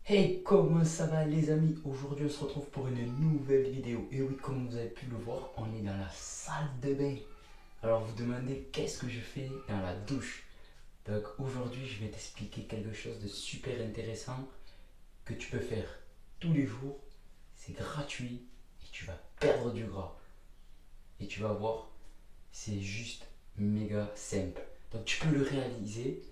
Hey, comment ça va les amis? Aujourd'hui on se retrouve pour une nouvelle vidéo. Et oui, comme vous avez pu le voir, on est dans la salle de bain. Alors vous demandez qu'est-ce que je fais dans la douche. Donc aujourd'hui je vais t'expliquer quelque chose de super intéressant que tu peux faire tous les jours. C'est gratuit et tu vas perdre du gras. Et tu vas voir, c'est juste méga simple. Donc tu peux le réaliser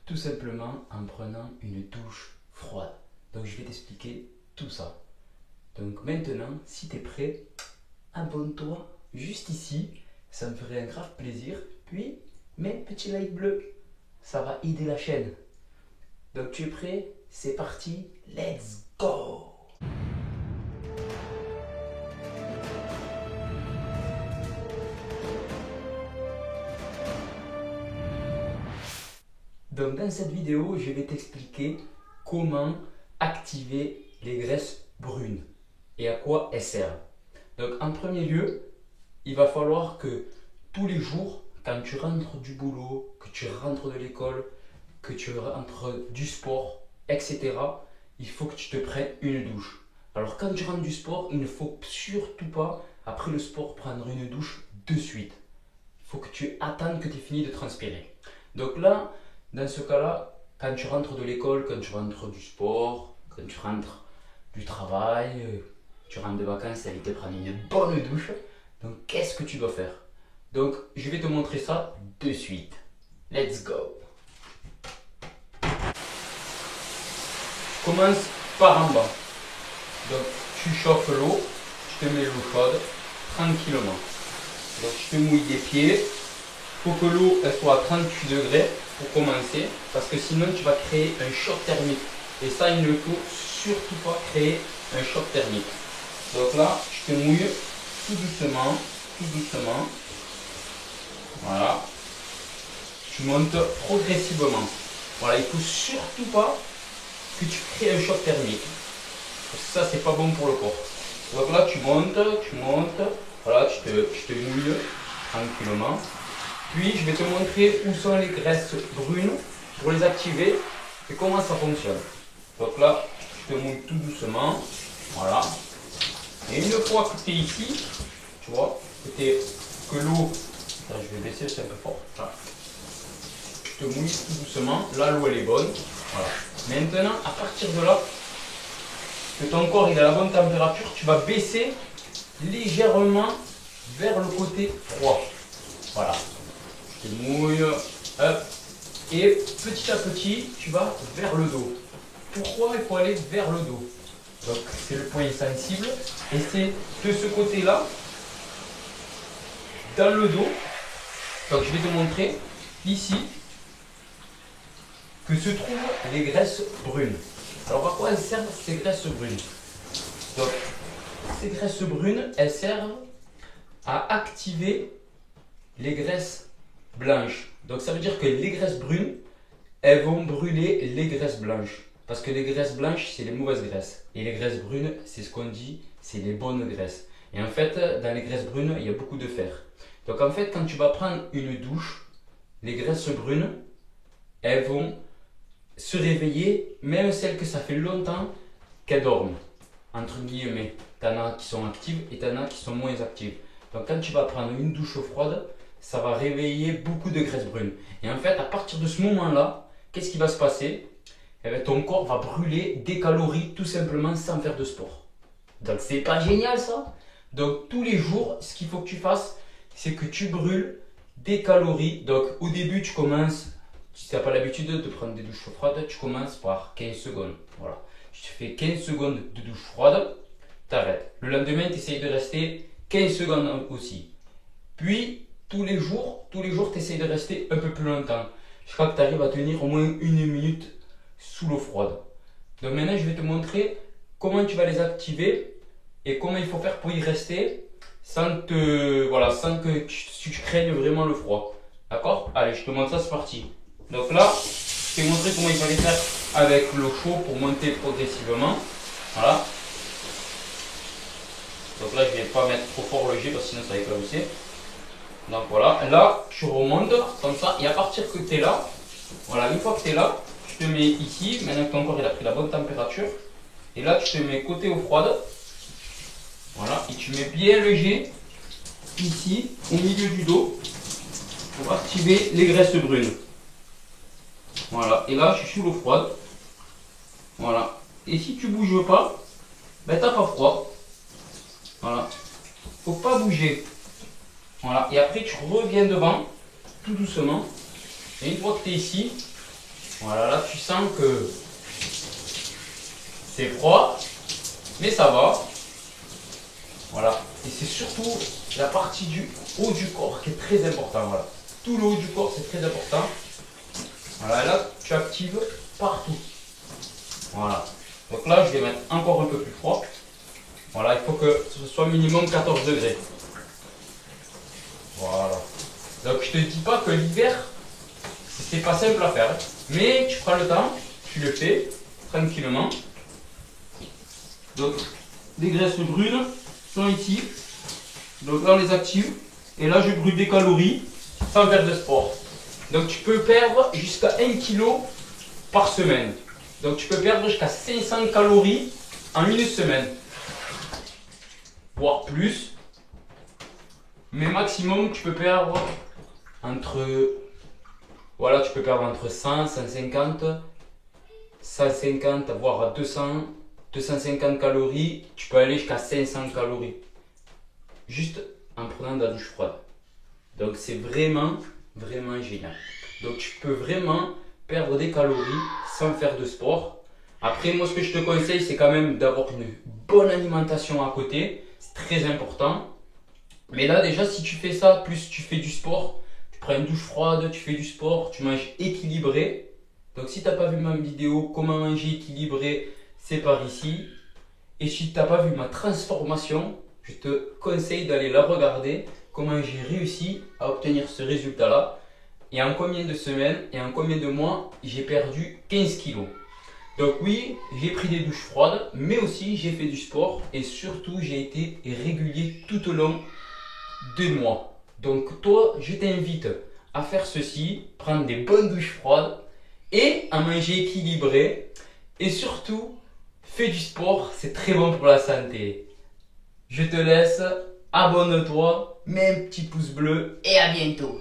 tout simplement en prenant une douche froide. Donc je vais t'expliquer tout ça. Donc maintenant, si tu es prêt, abonne-toi juste ici. Ça me ferait un grave plaisir. Puis, mets un petit like bleu. Ça va aider la chaîne. Donc tu es prêt? C'est parti. Let's go! Donc dans cette vidéo, je vais t'expliquer comment activer les graisses brunes et à quoi elles servent. Donc en premier lieu, il va falloir que tous les jours, quand tu rentres du boulot, que tu rentres de l'école, que tu rentres du sport, etc., il faut que tu te prennes une douche. Alors quand tu rentres du sport, il ne faut surtout pas, après le sport, prendre une douche de suite. Il faut que tu attendes que tu aies fini de transpirer. Donc là, dans ce cas-là, quand tu rentres de l'école, quand tu rentres du sport, quand tu rentres du travail, tu rentres de vacances, ça te prendre une bonne douche. Donc qu'est-ce que tu dois faire? Donc je vais te montrer ça de suite. Let's go! Commence par en bas. Donc tu chauffes l'eau, tu te mets l'eau chaude tranquillement. Donc tu te mouilles les pieds. Il faut que l'eau soit à 38 degrés pour commencer, parce que sinon tu vas créer un choc thermique. Et ça, il ne faut surtout pas créer un choc thermique. Donc là, je te mouille tout doucement, tout doucement. Voilà. Tu montes progressivement. Voilà, il ne faut surtout pas que tu crées un choc thermique. Parce que ça, c'est pas bon pour le corps. Donc là, tu montes. Voilà, tu te mouilles tranquillement. Puis, je vais te montrer où sont les graisses brunes pour les activer et comment ça fonctionne. Donc là, je te mouille tout doucement. Voilà. Et une fois que tu es ici, tu vois, que l'eau... Je vais baisser, c'est un peu fort. Voilà. Je te mouille tout doucement. Là, l'eau, elle est bonne. Voilà. Maintenant, à partir de là, que ton corps il a la bonne température, tu vas baisser légèrement vers le côté froid. Voilà. Tu mouilles, hop, et petit à petit, tu vas vers le dos. Pourquoi il faut aller vers le dos? Donc, c'est le point sensible, et c'est de ce côté-là, dans le dos. Donc, je vais te montrer ici que se trouvent les graisses brunes. Alors, à quoi elles servent ces graisses brunes? Donc, ces graisses brunes, elles servent à activer les graisses blanches. Donc ça veut dire que les graisses brunes, elles vont brûler les graisses blanches. Parce que les graisses blanches, c'est les mauvaises graisses. Et les graisses brunes, c'est ce qu'on dit, c'est les bonnes graisses. Et en fait, dans les graisses brunes, il y a beaucoup de fer. Donc en fait, quand tu vas prendre une douche, les graisses brunes, elles vont se réveiller, même celles que ça fait longtemps qu'elles dorment. Entre guillemets, tu en as qui sont actives et tu en as qui sont moins actives. Donc quand tu vas prendre une douche froide, ça va réveiller beaucoup de graisses brunes. Et en fait, à partir de ce moment-là, qu'est-ce qui va se passer? Eh bien, ton corps va brûler des calories tout simplement sans faire de sport. Donc c'est pas génial ça? Donc tous les jours, ce qu'il faut que tu fasses, c'est que tu brûles des calories. Donc au début, tu commences, si tu n'as pas l'habitude de prendre des douches froides, tu commences par 15 secondes. Voilà. Tu fais 15 secondes de douche froide, tu arrêtes. Le lendemain, tu essayes de rester 15 secondes aussi. Puis, tous les jours, tu essayes de rester un peu plus longtemps. Je crois que tu arrives à tenir au moins une minute sous l'eau froide. Donc maintenant, je vais te montrer comment tu vas les activer et comment il faut faire pour y rester sans que tu craignes vraiment le froid. D'accord? Allez, je te montre ça, c'est parti. Donc là, je t'ai montré comment il fallait faire avec l'eau chaude pour monter progressivement. Voilà. Donc là, je ne vais pas mettre trop fort le jet parce que sinon ça va éclabousser. Donc voilà, là, tu remontes comme ça. Et à partir que tu es là, voilà, une fois que tu es là, tu te mets ici, maintenant que ton corps il a pris la bonne température. Et là, tu te mets côté eau froide. Voilà, et tu mets bien le jet ici, au milieu du dos, pour activer les graisses brunes. Voilà, et là, je suis sous l'eau froide. Voilà, et si tu bouges pas, ben t'as pas froid. Voilà, faut pas bouger. Voilà, et après tu reviens devant, tout doucement. Et une fois que tu es ici, voilà, là tu sens que c'est froid, mais ça va. Voilà, et c'est surtout la partie du haut du corps qui est très important. Voilà, tout le haut du corps c'est très important. Voilà, et là tu actives partout. Voilà, donc là je vais mettre encore un peu plus froid. Voilà, il faut que ce soit minimum 14 degrés. Voilà. Donc je te dis pas que l'hiver, c'est pas simple à faire. Mais tu prends le temps, tu le fais tranquillement. Donc les graisses brunes sont ici. Donc là on les active. Et là je brûle des calories sans faire de sport. Donc tu peux perdre jusqu'à 1 kg par semaine. Donc tu peux perdre jusqu'à 500 calories en une semaine. Voire plus. Mais maximum tu peux perdre entre, voilà, tu peux perdre entre 100, 150, 150 voire 200, 250 calories. Tu peux aller jusqu'à 500 calories juste en prenant de la douche froide. Donc c'est vraiment génial. Donc tu peux vraiment perdre des calories sans faire de sport. Après moi ce que je te conseille c'est quand même d'avoir une bonne alimentation à côté. C'est très important. Mais là déjà si tu fais ça, plus tu fais du sport, tu prends une douche froide, tu fais du sport, tu manges équilibré. Donc si tu n'as pas vu ma vidéo comment manger équilibré, c'est par ici. Et si tu n'as pas vu ma transformation, je te conseille d'aller la regarder, comment j'ai réussi à obtenir ce résultat là. Et en combien de semaines et en combien de mois j'ai perdu 15 kilos. Donc oui, j'ai pris des douches froides, mais aussi j'ai fait du sport et surtout j'ai été régulier tout au long de mois. Donc toi, je t'invite à faire ceci, prendre des bonnes douches froides et à manger équilibré. Et surtout, fais du sport, c'est très bon pour la santé. Je te laisse, abonne-toi, mets un petit pouce bleu et à bientôt.